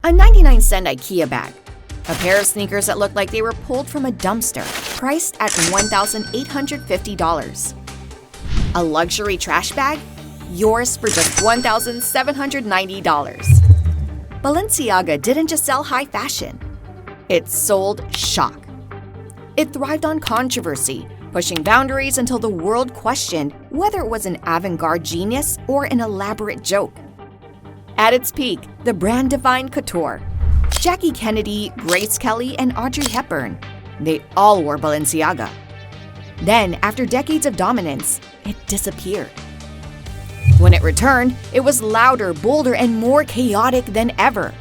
A 99-cent IKEA bag. A pair of sneakers that looked like they were pulled from a dumpster, priced at $1,850. A luxury trash bag? Yours for just $1,790. Balenciaga didn't just sell high fashion. It sold shock. It thrived on controversy, pushing boundaries until the world questioned whether it was an avant-garde genius or an elaborate joke. At its peak, the brand defined couture. Jackie Kennedy, Grace Kelly, and Audrey Hepburn, they all wore Balenciaga. Then, after decades of dominance, it disappeared. When it returned, it was louder, bolder, and more chaotic than ever.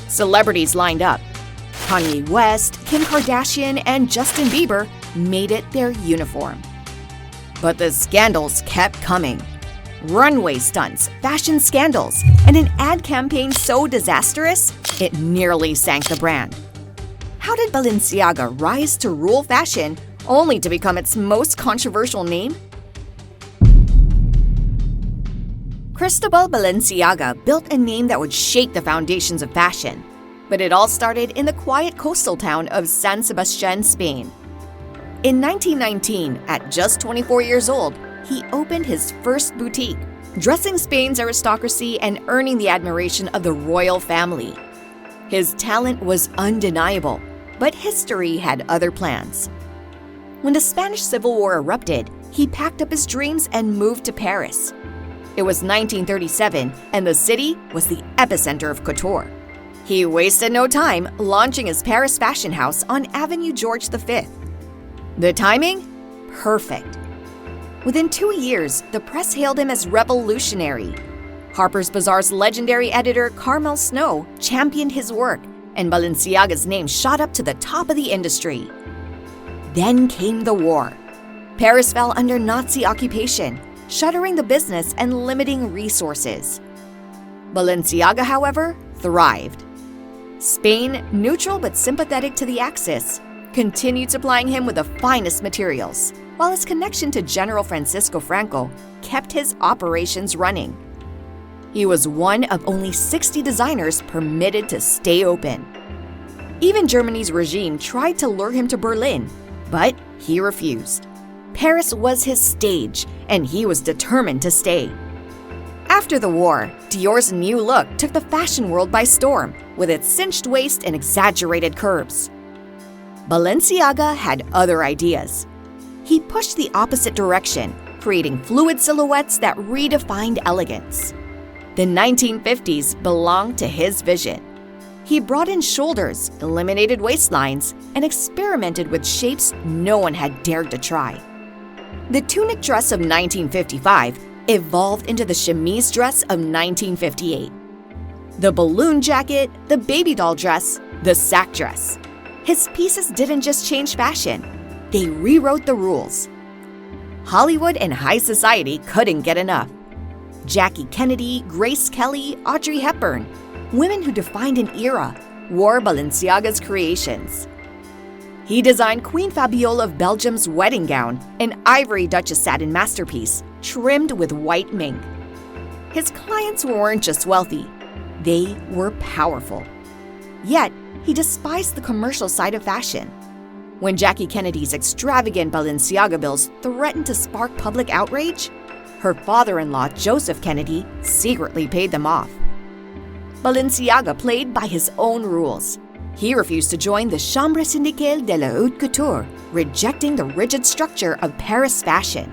Celebrities lined up. Kanye West, Kim Kardashian, and Justin Bieber made it their uniform. But the scandals kept coming. Runway stunts, fashion scandals, and an ad campaign so disastrous, it nearly sank the brand. How did Balenciaga rise to rule fashion only to become its most controversial name? Cristóbal Balenciaga built a name that would shake the foundations of fashion. But it all started in the quiet coastal town of San Sebastián, Spain. In 1919, at just 24 years old, he opened his first boutique, dressing Spain's aristocracy and earning the admiration of the royal family. His talent was undeniable, but history had other plans. When the Spanish Civil War erupted, he packed up his dreams and moved to Paris. It was 1937, and the city was the epicenter of couture. He wasted no time launching his Paris fashion house on Avenue George V. The timing? Perfect. Within 2 years, the press hailed him as revolutionary. Harper's Bazaar's legendary editor Carmel Snow championed his work, and Balenciaga's name shot up to the top of the industry. Then came the war. Paris fell under Nazi occupation, shuttering the business and limiting resources. Balenciaga, however, thrived. Spain, neutral but sympathetic to the Axis, continued supplying him with the finest materials, while his connection to General Francisco Franco kept his operations running. He was one of only 60 designers permitted to stay open. Even Germany's regime tried to lure him to Berlin, but he refused. Paris was his stage, and he was determined to stay. After the war, Dior's new look took the fashion world by storm, with its cinched waist and exaggerated curves. Balenciaga had other ideas. He pushed the opposite direction, creating fluid silhouettes that redefined elegance. The 1950s belonged to his vision. He broadened shoulders, eliminated waistlines, and experimented with shapes no one had dared to try. The tunic dress of 1955 evolved into the chemise dress of 1958. The balloon jacket, the baby doll dress, the sack dress. His pieces didn't just change fashion, they rewrote the rules. Hollywood and high society couldn't get enough. Jackie Kennedy, Grace Kelly, Audrey Hepburn, women who defined an era, wore Balenciaga's creations. He designed Queen Fabiola of Belgium's wedding gown, an ivory Duchess satin masterpiece, trimmed with white mink. His clients weren't just wealthy, they were powerful. Yet, he despised the commercial side of fashion. When Jackie Kennedy's extravagant Balenciaga bills threatened to spark public outrage, her father-in-law, Joseph Kennedy, secretly paid them off. Balenciaga played by his own rules. He refused to join the Chambre syndicale de la haute couture, rejecting the rigid structure of Paris fashion.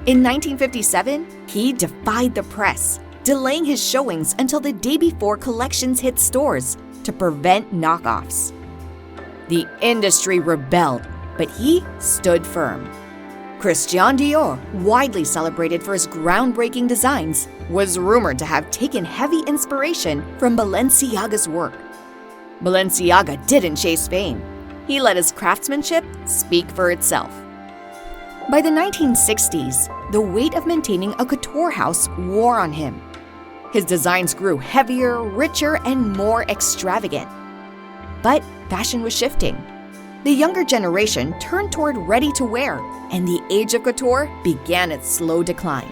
In 1957, he defied the press, delaying his showings until the day before collections hit stores to prevent knockoffs. The industry rebelled, but he stood firm. Christian Dior, widely celebrated for his groundbreaking designs, was rumored to have taken heavy inspiration from Balenciaga's work. Balenciaga didn't chase fame. He let his craftsmanship speak for itself. By the 1960s, the weight of maintaining a couture house wore on him. His designs grew heavier, richer, and more extravagant. But fashion was shifting. The younger generation turned toward ready-to-wear, and the age of couture began its slow decline.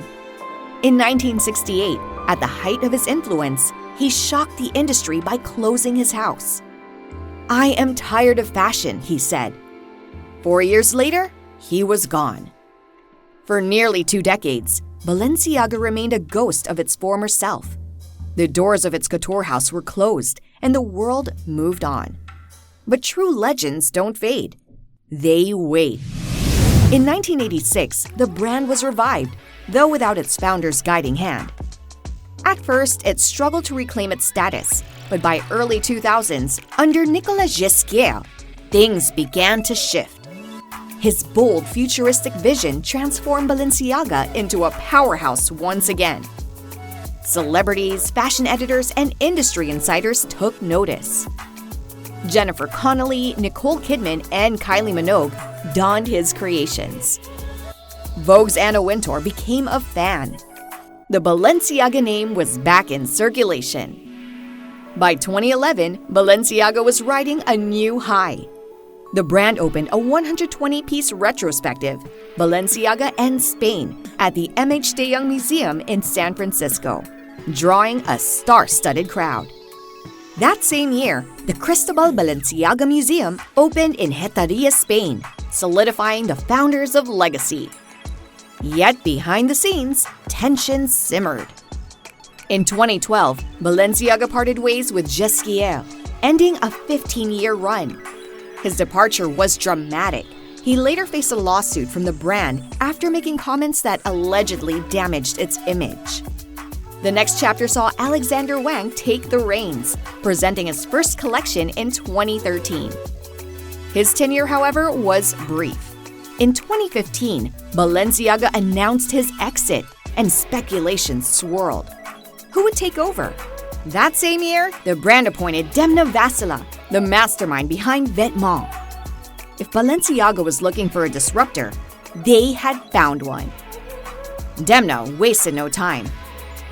In 1968, at the height of his influence, he shocked the industry by closing his house. "I am tired of fashion," he said. 4 years later, he was gone. For nearly 2 decades, Balenciaga remained a ghost of its former self. The doors of its couture house were closed, and the world moved on. But true legends don't fade. They wait. In 1986, the brand was revived, though without its founder's guiding hand. At first, it struggled to reclaim its status, but by early 2000s, under Nicolas Ghesquière, things began to shift. His bold, futuristic vision transformed Balenciaga into a powerhouse once again. Celebrities, fashion editors, and industry insiders took notice. Jennifer Connelly, Nicole Kidman, and Kylie Minogue donned his creations. Vogue's Anna Wintour became a fan. The Balenciaga name was back in circulation. By 2011, Balenciaga was riding a new high. The brand opened a 120-piece retrospective, Balenciaga and Spain, at the MH de Young Museum in San Francisco, drawing a star-studded crowd. That same year, the Cristóbal Balenciaga Museum opened in Heredia, Spain, solidifying the founders of legacy. Yet behind the scenes, tensions simmered. In 2012, Balenciaga parted ways with Ghesquière, ending a 15-year run. His departure was dramatic. He later faced a lawsuit from the brand after making comments that allegedly damaged its image. The next chapter saw Alexander Wang take the reins, presenting his first collection in 2013. His tenure, however, was brief. In 2015, Balenciaga announced his exit, and speculation swirled. Who would take over? That same year, the brand appointed Demna Gvasalia, the mastermind behind Vêtements. If Balenciaga was looking for a disruptor, they had found one. Demna wasted no time.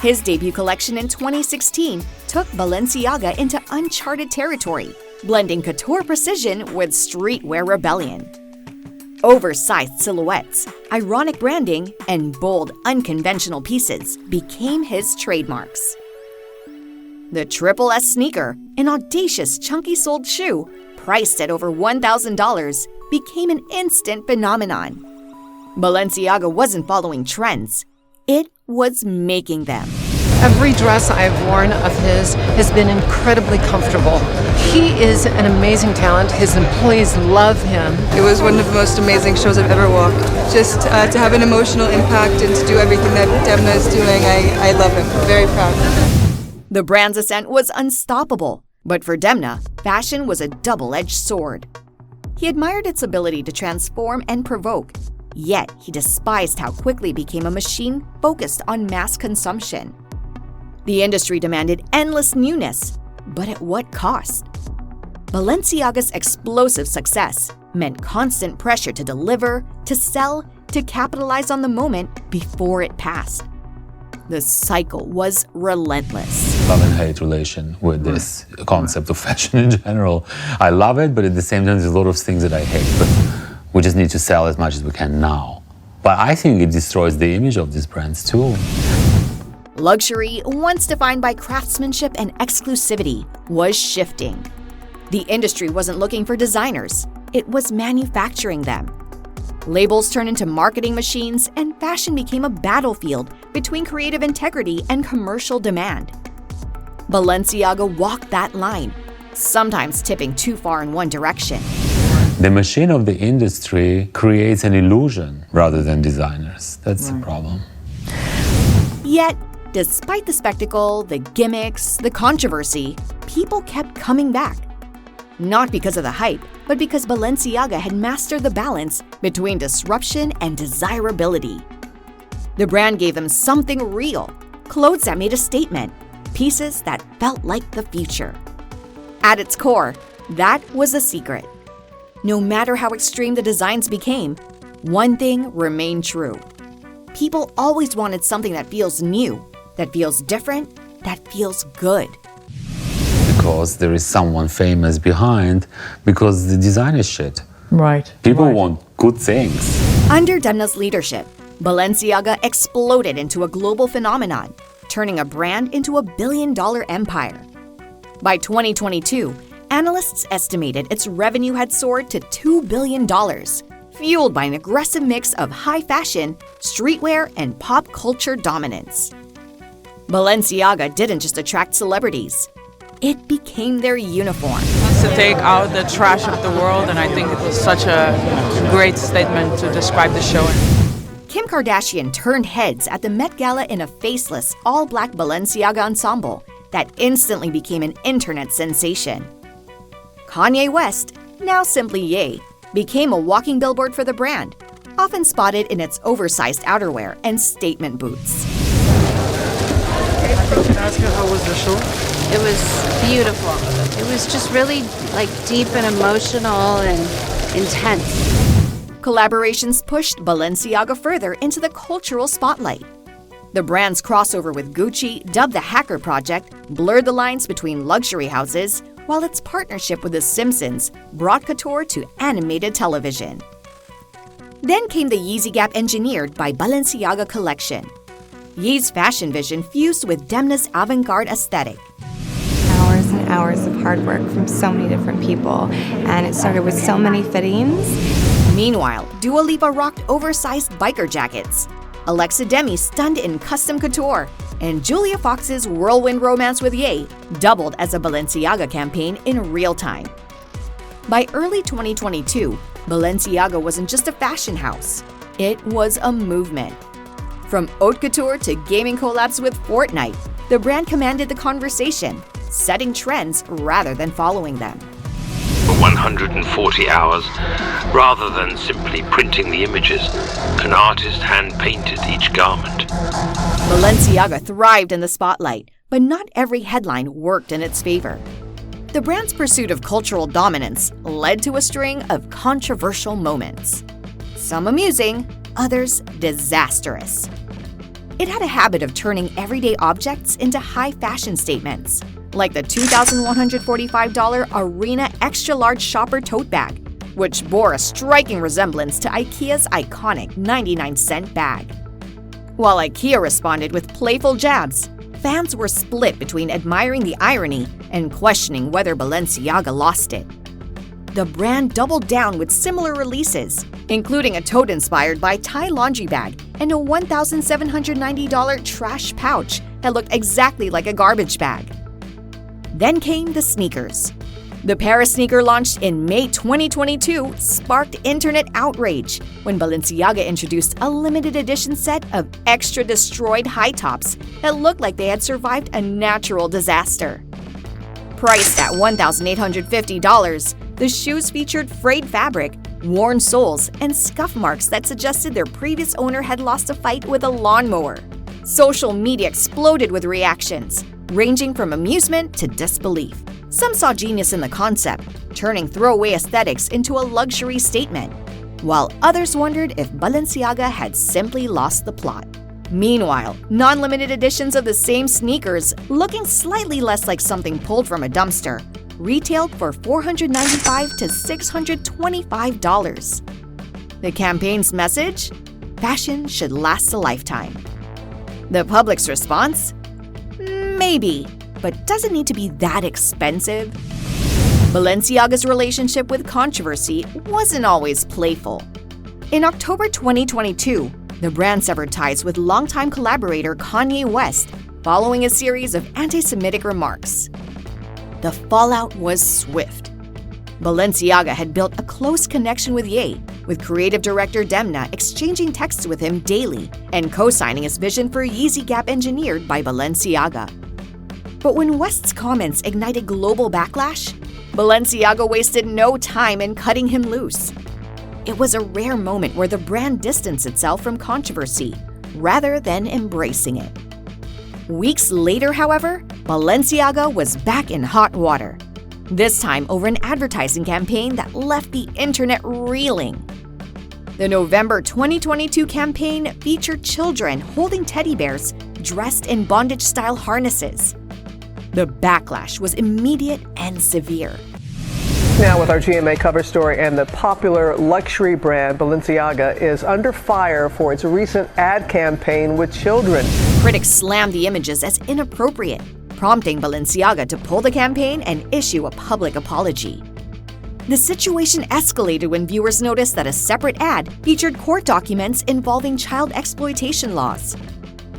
His debut collection in 2016 took Balenciaga into uncharted territory, blending couture precision with streetwear rebellion. Oversized silhouettes, ironic branding, and bold, unconventional pieces became his trademarks. The Triple S sneaker, an audacious, chunky-soled shoe, priced at over $1,000, became an instant phenomenon. Balenciaga wasn't following trends. It was making them. Every dress I've worn of his has been incredibly comfortable. He is an amazing talent. His employees love him. It was one of the most amazing shows I've ever walked. Just to have an emotional impact and to do everything that Demna is doing, I love him. Very proud. The brand's ascent was unstoppable, but for Demna, fashion was a double-edged sword. He admired its ability to transform and provoke, yet he despised how quickly it became a machine focused on mass consumption. The industry demanded endless newness, but at what cost? Balenciaga's explosive success meant constant pressure to deliver, to sell, to capitalize on the moment before it passed. The cycle was relentless. Love and hate relation with this concept of fashion in general. I love it, but at the same time, there's a lot of things that I hate. But we just need to sell as much as we can now. But I think it destroys the image of these brands too. Luxury, once defined by craftsmanship and exclusivity, was shifting. The industry wasn't looking for designers, it was manufacturing them. Labels turned into marketing machines, and fashion became a battlefield between creative integrity and commercial demand. Balenciaga walked that line, sometimes tipping too far in one direction. The machine of the industry creates an illusion rather than designers. That's the problem. Yet, despite the spectacle, the gimmicks, the controversy, people kept coming back. Not because of the hype, but because Balenciaga had mastered the balance between disruption and desirability. The brand gave them something real, clothes that made a statement, pieces that felt like the future. At its core, that was a secret. No matter how extreme the designs became, one thing remained true. People always wanted something that feels new, that feels different, that feels good. Because there is someone famous behind, because the design is shit. Right. People want good things. Under Demna's leadership, Balenciaga exploded into a global phenomenon. turning a brand into a billion-dollar empire. By 2022, analysts estimated its revenue had soared to $2 billion, fueled by an aggressive mix of high fashion, streetwear, and pop culture dominance. Balenciaga didn't just attract celebrities. It became their uniform. To take out the trash of the world, and I think it was such a great statement to describe the show. Kim Kardashian turned heads at the Met Gala in a faceless, all-black Balenciaga ensemble that instantly became an internet sensation. Kanye West, now simply Ye, became a walking billboard for the brand, often spotted in its oversized outerwear and statement boots. Can I ask you, how was the show? It was beautiful. It was just really deep and emotional and intense. Collaborations pushed Balenciaga further into the cultural spotlight. The brand's crossover with Gucci, dubbed the Hacker Project, blurred the lines between luxury houses, while its partnership with The Simpsons brought couture to animated television. Then came the Yeezy Gap engineered by Balenciaga collection. Ye's fashion vision fused with Demna's avant-garde aesthetic. Hours and hours of hard work from so many different people, and it started with so many fittings. Meanwhile, Dua Lipa rocked oversized biker jackets. Alexa Demi stunned in custom couture, and Julia Fox's whirlwind romance with Ye doubled as a Balenciaga campaign in real time. By early 2022, Balenciaga wasn't just a fashion house. It was a movement. From haute couture to gaming collabs with Fortnite, the brand commanded the conversation, setting trends rather than following them. For 140 hours, rather than simply printing the images, an artist hand-painted each garment. Balenciaga thrived in the spotlight, but not every headline worked in its favor. The brand's pursuit of cultural dominance led to a string of controversial moments. Some amusing, others disastrous. It had a habit of turning everyday objects into high fashion statements, like the $2,145 Arena Extra Large Shopper Tote Bag, which bore a striking resemblance to IKEA's iconic 99-cent bag. While IKEA responded with playful jabs, fans were split between admiring the irony and questioning whether Balenciaga lost it. The brand doubled down with similar releases, including a tote inspired by Thai laundry bag and a $1,790 trash pouch that looked exactly like a garbage bag. Then came the sneakers. The Paris sneaker launched in May 2022 sparked internet outrage when Balenciaga introduced a limited edition set of extra destroyed high tops that looked like they had survived a natural disaster. Priced at $1,850, the shoes featured frayed fabric, worn soles, and scuff marks that suggested their previous owner had lost a fight with a lawnmower. Social media exploded with reactions, ranging from amusement to disbelief. Some saw genius in the concept, turning throwaway aesthetics into a luxury statement, while others wondered if Balenciaga had simply lost the plot. Meanwhile, non-limited editions of the same sneakers, looking slightly less like something pulled from a dumpster, retailed for $495 to $625. The campaign's message? Fashion should last a lifetime. The public's response? Maybe, but does it need to be that expensive? Balenciaga's relationship with controversy wasn't always playful. In October 2022, the brand severed ties with longtime collaborator Kanye West following a series of anti-Semitic remarks. The fallout was swift. Balenciaga had built a close connection with Ye, with creative director Demna exchanging texts with him daily and co-signing his vision for Yeezy Gap engineered by Balenciaga. But when West's comments ignited global backlash, Balenciaga wasted no time in cutting him loose. It was a rare moment where the brand distanced itself from controversy, rather than embracing it. Weeks later, however, Balenciaga was back in hot water, this time over an advertising campaign that left the internet reeling. The November 2022 campaign featured children holding teddy bears dressed in bondage-style harnesses. The backlash was immediate and severe. Now with our GMA cover story, and the popular luxury brand Balenciaga is under fire for its recent ad campaign with children. Critics slammed the images as inappropriate, prompting Balenciaga to pull the campaign and issue a public apology. The situation escalated when viewers noticed that a separate ad featured court documents involving child exploitation laws.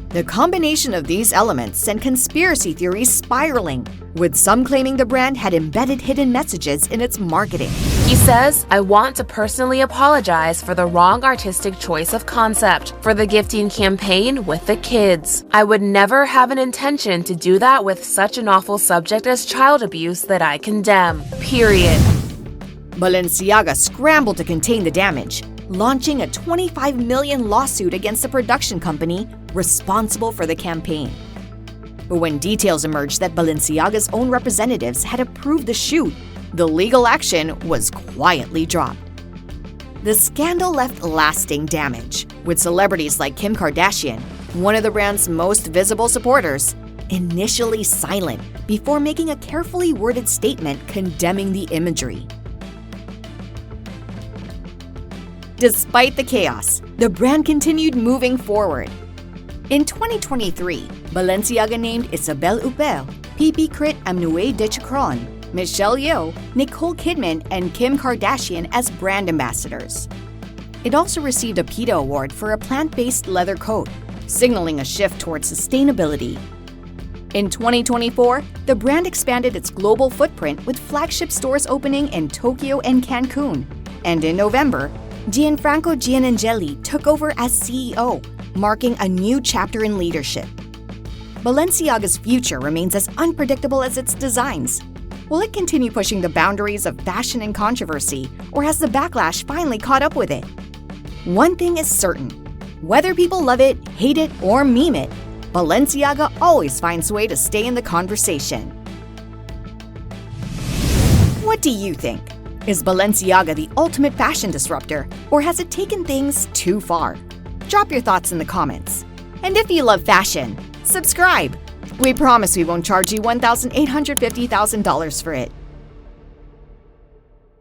The combination of these elements sent conspiracy theories spiraling, with some claiming the brand had embedded hidden messages in its marketing. He says, "I want to personally apologize for the wrong artistic choice of concept for the gifting campaign with the kids. I would never have an intention to do that with such an awful subject as child abuse that I condemn. Period." Balenciaga scrambled to contain the damage, launching a $25 million lawsuit against the production company responsible for the campaign. But when details emerged that Balenciaga's own representatives had approved the shoot, the legal action was quietly dropped. The scandal left lasting damage, with celebrities like Kim Kardashian, one of the brand's most visible supporters, initially silent before making a carefully worded statement condemning the imagery. Despite the chaos, the brand continued moving forward. In 2023, Balenciaga named Isabelle Huppert, Pipi Crit Amnoué de Chacron, Michelle Yeoh, Nicole Kidman, and Kim Kardashian as brand ambassadors. It also received a PETA award for a plant-based leather coat, signaling a shift towards sustainability. In 2024, the brand expanded its global footprint with flagship stores opening in Tokyo and Cancun. And in November, Gianfranco Gianangeli took over as CEO, marking a new chapter in leadership. Balenciaga's future remains as unpredictable as its designs. Will it continue pushing the boundaries of fashion and controversy, or has the backlash finally caught up with it? One thing is certain. Whether people love it, hate it, or meme it, Balenciaga always finds a way to stay in the conversation. What do you think? Is Balenciaga the ultimate fashion disruptor, or has it taken things too far? Drop your thoughts in the comments. And if you love fashion, subscribe. We promise we won't charge you $1,850,000 for it.